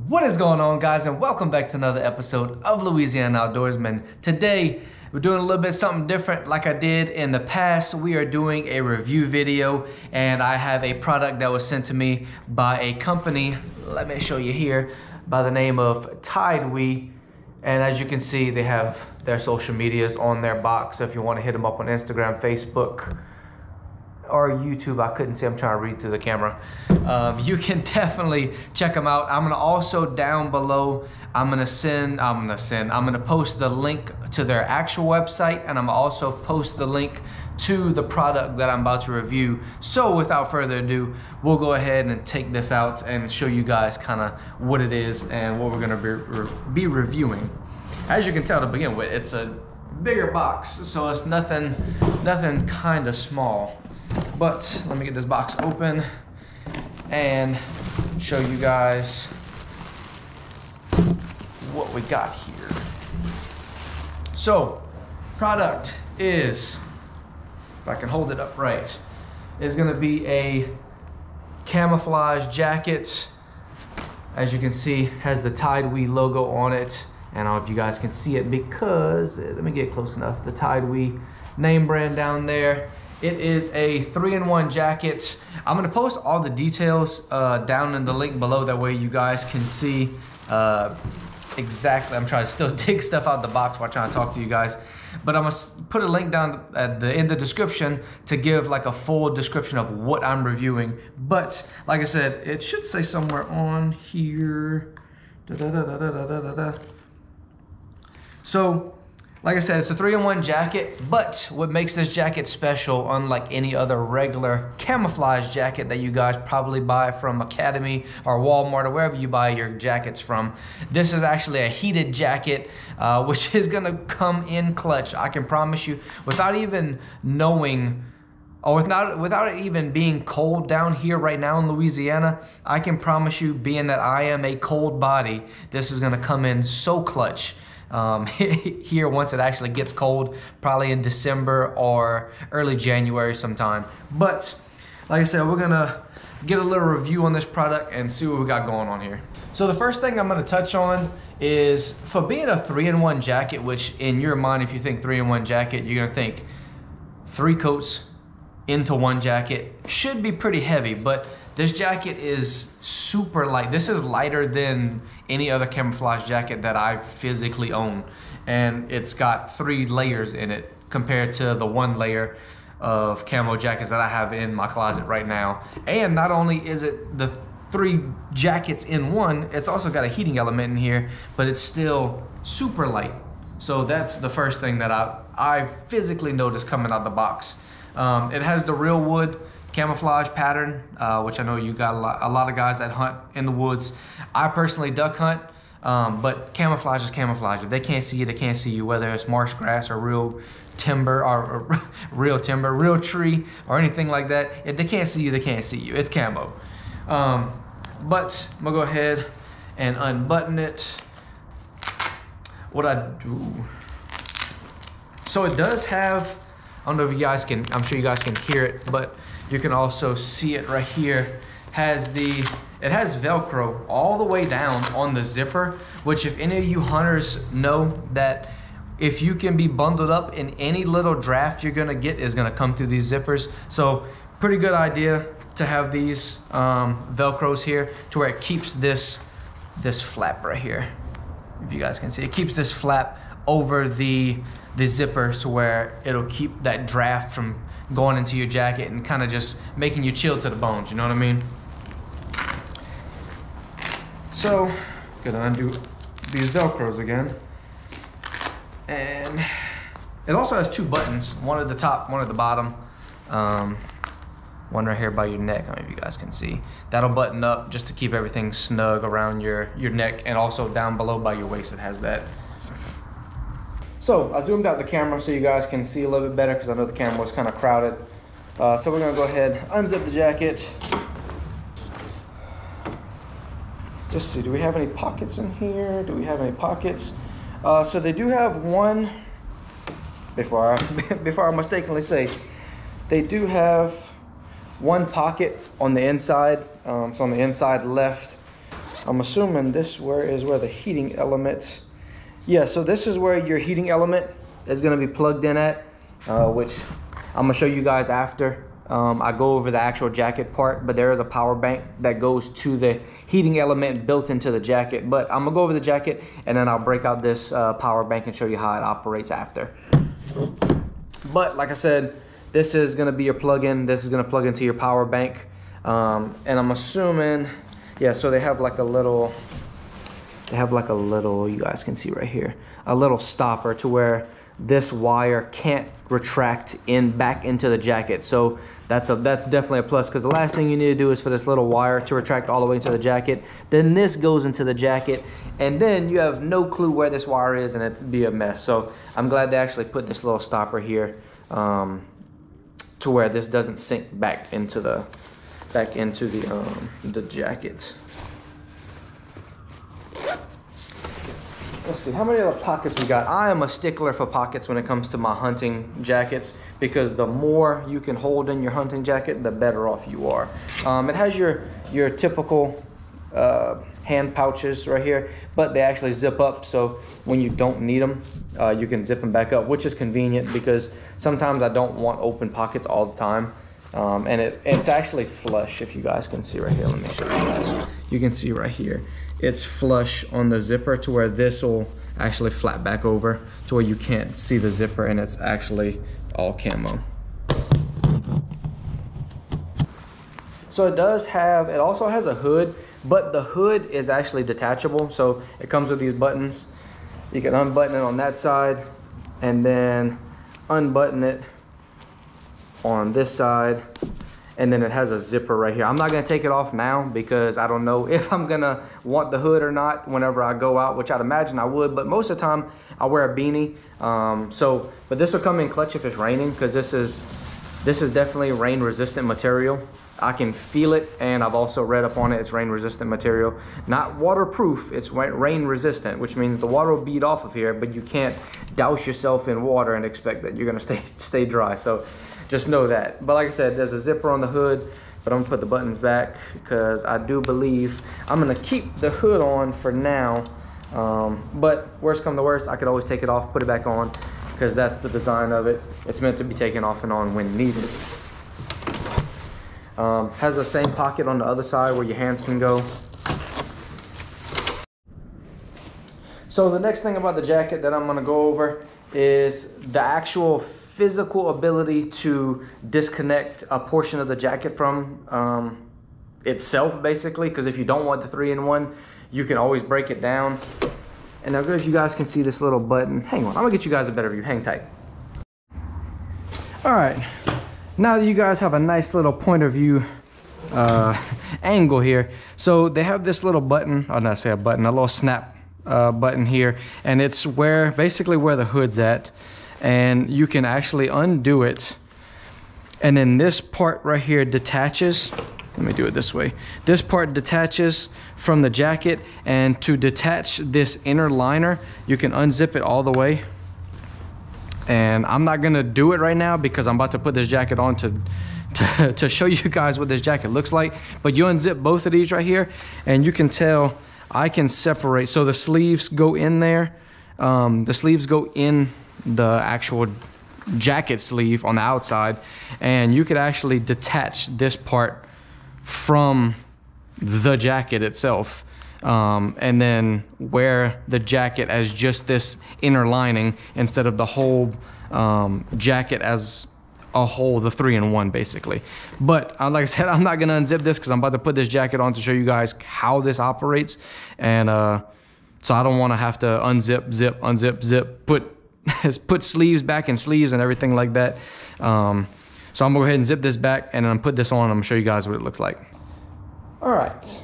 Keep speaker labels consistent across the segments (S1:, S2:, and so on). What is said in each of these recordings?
S1: What is going on, guys, and welcome back to another episode of Louisiana Outdoorsman. Today we're doing a little bit something different like I did in the past. We are doing a review video, and I have a product that was sent to me by a company, let me show you here, by the name of TideWe. And as you can see, they have their social medias on their box, so if you want to hit them up on Instagram, Facebook, or YouTube, I couldn't see, I'm trying to read through the camera. You can definitely check them out. I'm gonna also down below, I'm gonna post the link to their actual website, and I'm gonna also post the link to the product that I'm about to review. So without further ado, we'll go ahead and take this out and show you guys kind of what it is and what we're gonna be reviewing. As you can tell to begin with, it's a bigger box, so it's nothing kind of small. But let me get this box open and show you guys what we got here. So, product is, if I can hold it up right, is gonna be a camouflage jacket. As you can see, has the TideWe logo on it. And I don't know if you guys can see it because, let me get close enough, the TideWe name brand down there. It is a 3-in-1 jacket. I'm gonna post all the details down in the link below. That way you guys can see exactly. I'm trying to still dig stuff out the box while trying to talk to you guys. But I'm gonna put a link down in the description to give like a full description of what I'm reviewing. But like I said, it should say somewhere on here. So, like I said, it's a 3-in-1 jacket, but what makes this jacket special, unlike any other regular camouflage jacket that you guys probably buy from Academy or Walmart or wherever you buy your jackets from, this is actually a heated jacket, which is gonna come in clutch. I can promise you, without even knowing, or without it even being cold down here right now in Louisiana, I can promise you, being that I am a cold body, this is gonna come in so clutch. Here once it actually gets cold, probably in December or early January sometime. But like I said, we're gonna get a little review on this product and see what we got going on here. So the first thing I'm gonna touch on is, for being a 3-in-1 jacket, which in your mind, if you think 3-in-1 jacket, you're gonna think 3 coats into 1 jacket, should be pretty heavy, but this jacket is super light. This is lighter than any other camouflage jacket that I physically own. And it's got 3 layers in it compared to the 1 layer of camo jackets that I have in my closet right now. And not only is it the 3 jackets in one, it's also got a heating element in here, but it's still super light. So that's the first thing that I physically noticed coming out the box. It has the real wood camouflage pattern, which I know you got a lot of guys that hunt in the woods. I personally duck hunt, but camouflage is camouflage. If they can't see you, they can't see you, whether it's marsh grass or real timber or real tree or anything like that. If they can't see you, they can't see you. It's camo. But I'm gonna go ahead and unbutton it. What I do, so it does have, I don't know if you guys can, I'm sure you guys can hear it, but you can also see it right here. It has Velcro all the way down on the zipper, which if any of you hunters know that if you can be bundled up in any little draft you're gonna get is gonna come through these zippers. So pretty good idea to have these Velcros here to where it keeps this flap right here. If you guys can see, it keeps this flap over the zipper to where it'll keep that draft from going into your jacket and kind of just making you chill to the bones, you know what I mean? So, gonna undo these Velcros again. And it also has 2 buttons, one at the top, one at the bottom. One right here by your neck, I don't know if you guys can see. That'll button up just to keep everything snug around your neck, and also down below by your waist it has that. So I zoomed out the camera so you guys can see a little bit better, because I know the camera was kind of crowded. So we're gonna go ahead, unzip the jacket. Let's see, do we have any pockets in here? Do we have any pockets? So they do have one, before I mistakenly say, they do have one pocket on the inside. So on the inside left, I'm assuming this is where the heating element, yeah, so this is where your heating element is gonna be plugged in at, which I'm gonna show you guys after. I go over the actual jacket part, but there is a power bank that goes to the heating element built into the jacket. But I'm gonna go over the jacket and then I'll break out this power bank and show you how it operates after. But like I said, this is gonna be your plug-in. This is gonna plug into your power bank. And I'm assuming, yeah, so they have like a little, you guys can see right here, a little stopper to where this wire can't retract back into the jacket. So that's definitely a plus, because the last thing you need to do is for this little wire to retract all the way into the jacket. Then this goes into the jacket, and then you have no clue where this wire is, and it'd be a mess. So I'm glad they actually put this little stopper here to where this doesn't sink back into the jacket. Let's see, how many other pockets we got? I am a stickler for pockets when it comes to my hunting jackets, because the more you can hold in your hunting jacket, the better off you are. It has your typical hand pouches right here, but they actually zip up, so when you don't need them, you can zip them back up, which is convenient because sometimes I don't want open pockets all the time. And it's actually flush, if you guys can see right here. Let me show you guys. You can see right here, it's flush on the zipper to where this will actually flap back over to where you can't see the zipper, and it's actually all camo. So it also has a hood, but the hood is actually detachable. So it comes with these buttons. You can unbutton it on that side and then unbutton it on this side, and then it has a zipper right here. I'm not gonna take it off now because I don't know if I'm gonna want the hood or not whenever I go out, which I'd imagine I would, but most of the time I wear a beanie. But this will come in clutch if it's raining, because this is definitely rain resistant material. I can feel it, and I've also read up on it. It's rain resistant material, not waterproof. It's rain resistant, which means the water will bead off of here, but you can't douse yourself in water and expect that you're gonna stay dry. So just know that. But like I said, there's a zipper on the hood, but I'm gonna put the buttons back because I do believe I'm gonna keep the hood on for now. But worst come to worst, I could always take it off, put it back on, because that's the design of it. It's meant to be taken off and on when needed. Has the same pocket on the other side where your hands can go. So the next thing about the jacket that I'm gonna go over is the actual physical ability to disconnect a portion of the jacket from itself, basically, because if you don't want the 3-in-1, you can always break it down. And now if you guys can see this little button, hang on, I'm gonna get you guys a better view, hang tight. All right, now that you guys have a nice little point of view angle here, so they have this little button, I'll not say a button, a little snap button here, and it's basically where the hood's at. And you can actually undo it, and then this part right here detaches. Let me do it this way. This part detaches from the jacket, and to detach this inner liner, you can unzip it all the way. And I'm not gonna do it right now because I'm about to put this jacket on to show you guys what this jacket looks like. But you unzip both of these right here, and you can tell I can separate. So the sleeves go in there. The sleeves go in the actual jacket sleeve on the outside, and you could actually detach this part from the jacket itself, and then wear the jacket as just this inner lining instead of the whole jacket as a whole, the 3-in-1 basically. But like I said, I'm not gonna unzip this because I'm about to put this jacket on to show you guys how this operates, and so I don't want to have to unzip, zip, unzip, zip, put sleeves back in sleeves and everything like that. So I'm gonna go ahead and zip this back, and then put this on, and I'm gonna show you guys what it looks like. All right.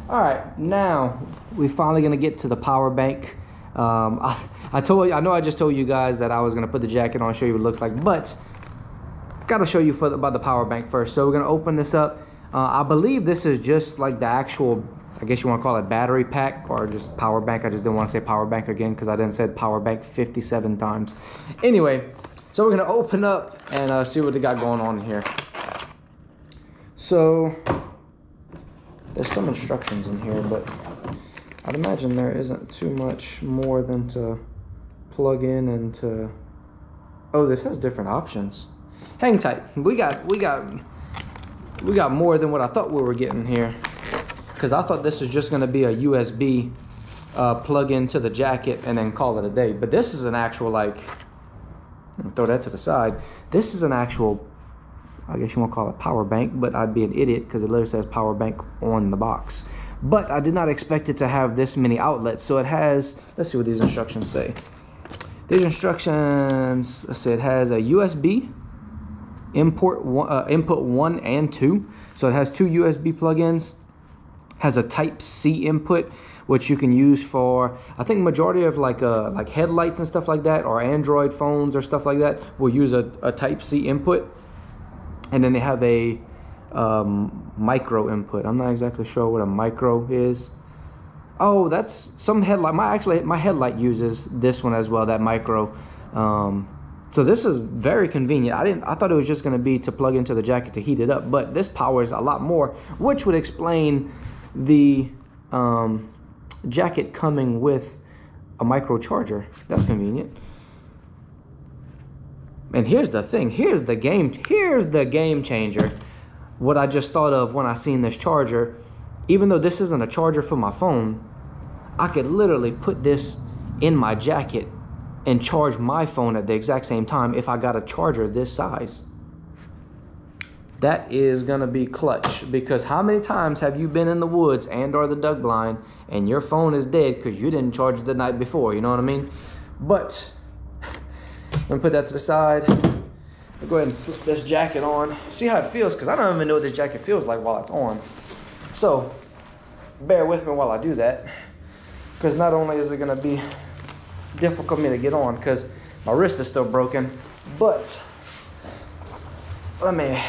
S1: All right, now we're finally gonna get to the power bank. I know I just told you guys that I was gonna put the jacket on and show you what it looks like, but gotta show you about the power bank first. So we're gonna open this up. I believe this is just like the actual, I guess you want to call it battery pack, or just power bank. I just didn't want to say power bank again because I didn't say power bank 57 times. Anyway, so we're gonna open up and see what they got going on here. So there's some instructions in here, but I'd imagine there isn't too much more than to plug in and to... Oh, this has different options. Hang tight. We got more than what I thought we were getting here, because I thought this was just going to be a USB plug into the jacket and then call it a day. But this is an actual, like, throw that to the side. This is an actual, I guess you won't call it power bank, but I'd be an idiot because it literally says power bank on the box. But I did not expect it to have this many outlets. So it has, let's see what these instructions say. These instructions, let's see, it has a USB input 1 and 2. So it has 2 USB plugins. Has a Type-C input, which you can use for, I think majority of like headlights and stuff like that, or Android phones or stuff like that will use a Type-C input. And then they have a micro input. I'm not exactly sure what a micro is. Oh, that's some headlight. My headlight uses this one as well, that micro. So this is very convenient. I thought it was just going to be to plug into the jacket to heat it up, but this powers a lot more, which would explain the jacket coming with a micro charger. That's convenient. And here's the thing. Here's the game changer. What I just thought of when I seen this charger. Even though this isn't a charger for my phone, I could literally put this in my jacket and charge my phone at the exact same time if I got a charger this size. That is gonna be clutch, because how many times have you been in the woods and or the duck blind and your phone is dead because you didn't charge it the night before, you know what I mean? But I'm gonna put that to the side. I'll go ahead and slip this jacket on. See how it feels, because I don't even know what this jacket feels like while it's on. So bear with me while I do that, because not only is it gonna be difficult for me to get on because my wrist is still broken, but let me,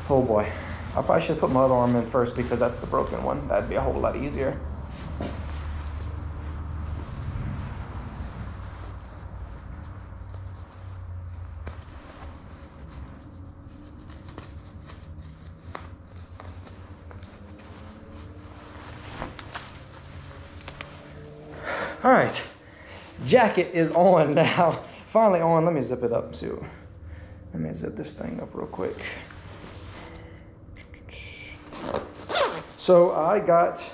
S1: oh boy, I probably should put my other arm in first because that's the broken one. That'd be a whole lot easier. All right, jacket is on now. Finally on. Let me zip it up too. Let me zip this thing up real quick. So let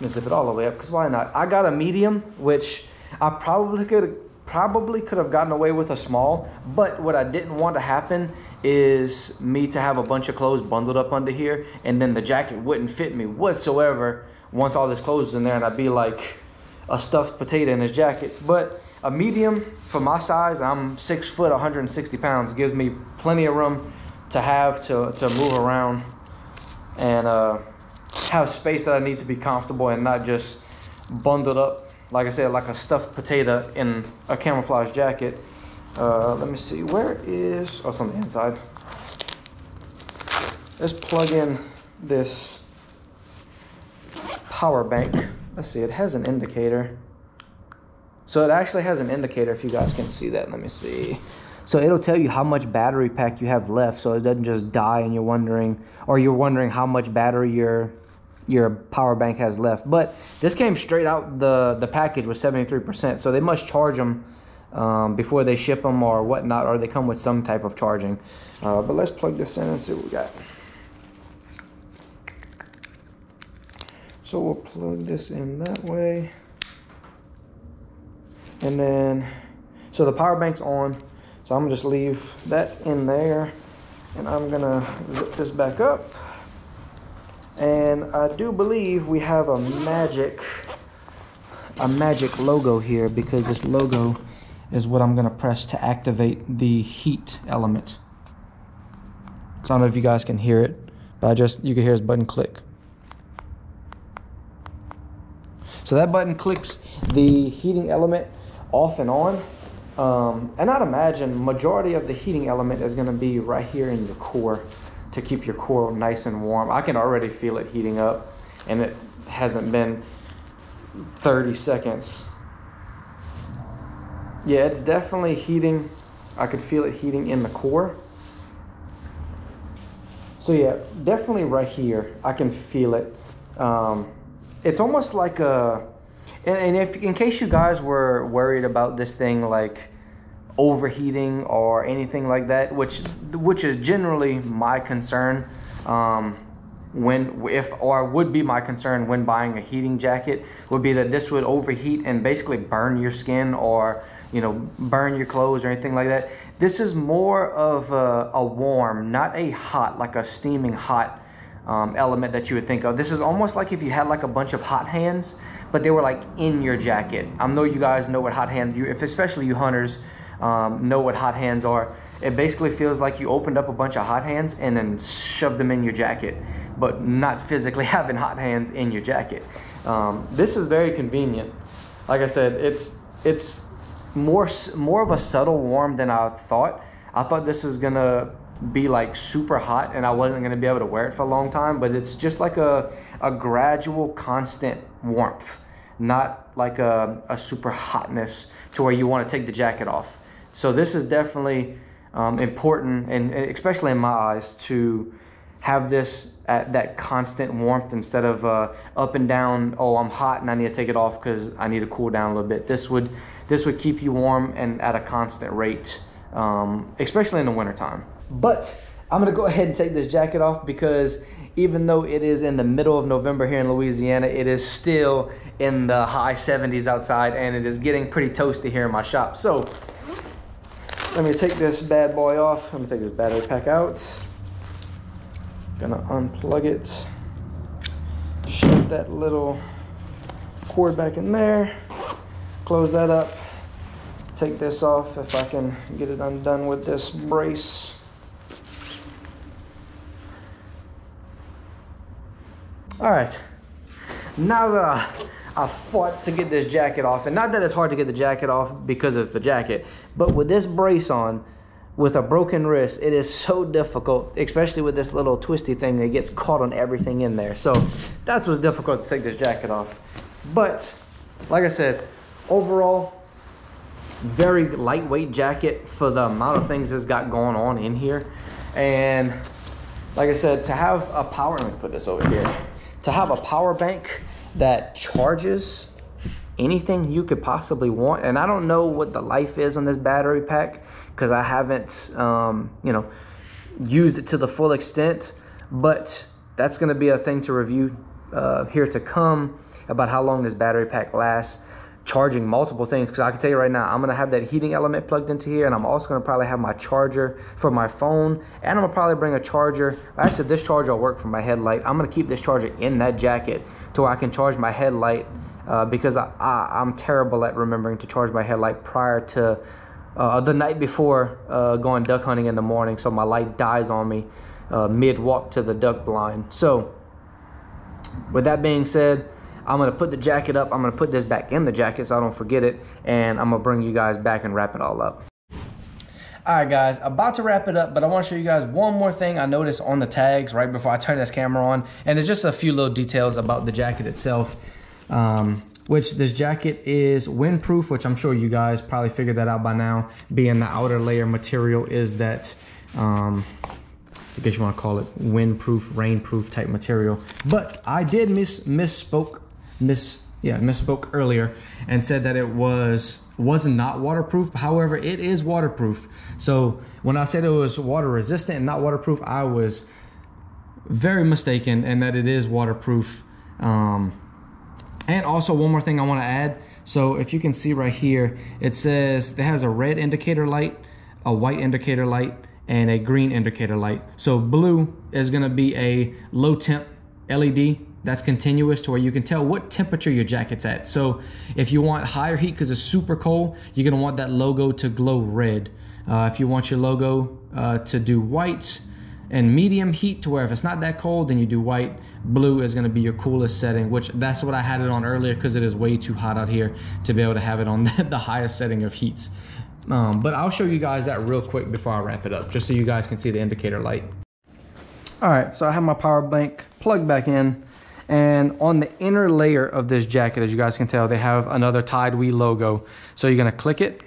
S1: me zip it all the way up, because why not? I got a medium, which I probably could have gotten away with a small, but what I didn't want to happen is me to have a bunch of clothes bundled up under here, and then the jacket wouldn't fit me whatsoever once all this clothes is in there, and I'd be like a stuffed potato in this jacket. But a medium for my size, I'm 6 foot, 160 pounds, gives me plenty of room to have to move around and have space that I need to be comfortable and not just bundled up, like I said, like a stuffed potato in a camouflage jacket. Let me see, where is, oh, it's on the inside. Let's plug in this power bank. Let's see, it has an indicator. So it actually has an indicator, if you guys can see that. Let me see. So it'll tell you how much battery pack you have left, so it doesn't just die and you're wondering how much battery your power bank has left. But this came straight out the package with 73%, so they must charge them before they ship them or whatnot, or they come with some type of charging. But let's plug this in and see what we got. So we'll plug this in that way. And then, so the power bank's on. So I'm gonna just leave that in there. And I'm gonna zip this back up. And I do believe we have a magic logo here, because this logo is what I'm gonna press to activate the heat element. So I don't know if you guys can hear it, but you can hear this button click. So that button clicks the heating element off and on. And I'd imagine majority of the heating element is gonna be right here in your core to keep your core nice and warm. I can already feel it heating up, and it hasn't been 30 seconds. Yeah, it's definitely heating. I could feel it heating in the core. So yeah, definitely right here, I can feel it. It's almost like a, and if in case you guys were worried about this thing like overheating or anything like that, which is generally my concern, would be my concern when buying a heating jacket, would be that this would overheat and basically burn your skin, or burn your clothes or anything like that. This is more of a warm, not a hot, like a steaming hot element that you would think of. This is almost like if you had like a bunch of hot hands, but they were like in your jacket. I know you guys know what hot hands, especially you hunters, know what hot hands are. It basically feels like you opened up a bunch of hot hands and then shoved them in your jacket, but not physically having hot hands in your jacket. This is very convenient. Like I said, it's more of a subtle warm than I thought. I thought this is gonna be like super hot and I wasn't gonna be able to wear it for a long time, but it's just like a gradual, constant warmth, not like a super hotness to where you want to take the jacket off. So this is definitely important, and especially in my eyes, to have this at that constant warmth instead of up and down. Oh, I'm hot and I need to take it off because I need to cool down a little bit. This would keep you warm and at a constant rate, especially in the wintertime. But I'm gonna go ahead and take this jacket off because even though it is in the middle of November here in Louisiana, it is still in the high 70s outside, and it is getting pretty toasty here in my shop. So let me take this bad boy off. Let me take this battery pack out. Gonna unplug it, shove that little cord back in there, close that up, take this off if I can get it undone with this brace. All right, now that I fought to get this jacket off, and not that it's hard to get the jacket off because it's the jacket, but with this brace on, with a broken wrist, it is so difficult, especially with this little twisty thing that gets caught on everything in there. So that's what's difficult to take this jacket off. But like I said, overall, very lightweight jacket for the amount of things it's got going on in here. And like I said, to have a power, let me put this over here, to have a power bank that charges anything you could possibly want. And I don't know what the life is on this battery pack because I haven't used it to the full extent, but that's going to be a thing to review here to come about how long this battery pack lasts, charging multiple things. Because I can tell you right now, I'm going to have that heating element plugged into here, and I'm also going to probably have my charger for my phone, and I'm going to probably bring a charger. Actually, this charger will work for my headlight. I'm going to keep this charger in that jacket to where I can charge my headlight, because I'm terrible at remembering to charge my headlight prior to the night before going duck hunting in the morning, so my light dies on me mid-walk to the duck blind. So with that being said, I'm gonna put the jacket up. I'm gonna put this back in the jacket so I don't forget it, and I'm gonna bring you guys back and wrap it all up. All right, guys, about to wrap it up, but I want to show you guys one more thing I noticed on the tags right before I turn this camera on, and it's just a few little details about the jacket itself. Which this jacket is windproof, which I'm sure you guys probably figured that out by now, being the outer layer material is that, I guess you want to call it windproof, rainproof type material. But I did misspoke earlier and said that it was not waterproof. However, it is waterproof. So when I said it was water resistant and not waterproof, I was very mistaken, and that it is waterproof. And also one more thing I want to add. So if you can see right here, it says it has a red indicator light, a white indicator light, and a green indicator light. So blue is going to be a low temp LED that's continuous to where you can tell what temperature your jacket's at. So if you want higher heat because it's super cold, you're going to want that logo to glow red. If you want your logo to do white and medium heat to where if it's not that cold, then you do white. Blue is going to be your coolest setting, which that's what I had it on earlier because it is way too hot out here to be able to have it on the highest setting of heats. But I'll show you guys that real quick before I wrap it up, just so you guys can see the indicator light. All right, so I have my power bank plugged back in, and on the inner layer of this jacket, as you guys can tell, they have another TideWe logo. So you're going to click it.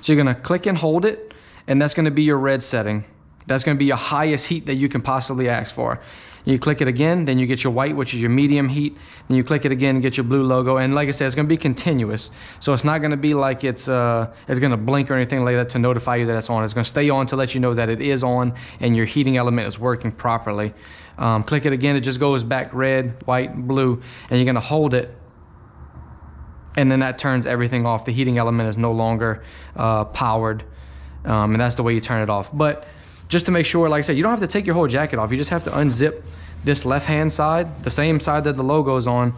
S1: So So you're gonna click and hold it, and that's gonna be your red setting. That's gonna be your highest heat that you can possibly ask for. You click it again, then you get your white, which is your medium heat. Then you click it again and get your blue logo. And like I said, it's gonna be continuous. So it's not gonna be like it's gonna blink or anything like that to notify you that it's on. It's gonna stay on to let you know that it is on and your heating element is working properly. Click it again, it just goes back red, white, blue, and you're gonna hold it. And then that turns everything off. The heating element is no longer powered. And that's the way you turn it off. But just to make sure, like I said, you don't have to take your whole jacket off. You just have to unzip this left-hand side, the same side that the logo is on,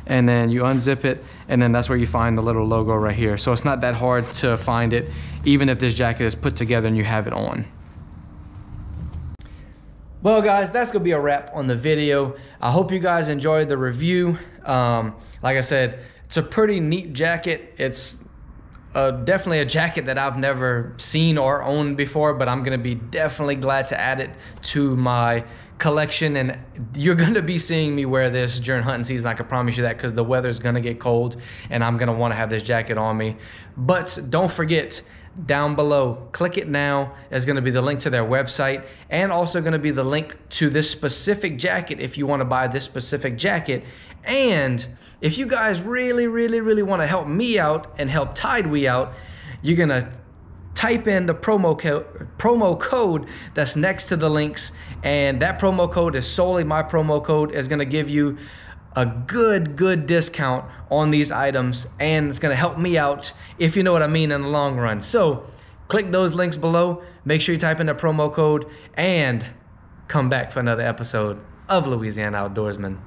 S1: and then you unzip it, and then that's where you find the little logo right here. So it's not that hard to find it, even if this jacket is put together and you have it on. Well, guys, that's gonna be a wrap on the video. I hope you guys enjoyed the review. Like I said, it's a pretty neat jacket. It's definitely a jacket that I've never seen or owned before, but I'm gonna be definitely glad to add it to my collection, and you're gonna be seeing me wear this during hunting season. I can promise you that, because the weather's gonna get cold and I'm gonna want to have this jacket on me. But don't forget, down below, click it now, is going to be the link to their website, and also going to be the link to this specific jacket if you want to buy this specific jacket. And if you guys really want to help me out and help TideWe out, you're going to type in the promo code that's next to the links, and that promo code is solely my promo code. Is going to give you a good discount on these items, and it's going to help me out, if you know what I mean, in the long run. So click those links below, make sure you type in the promo code, and come back for another episode of Louisiana Outdoorsman.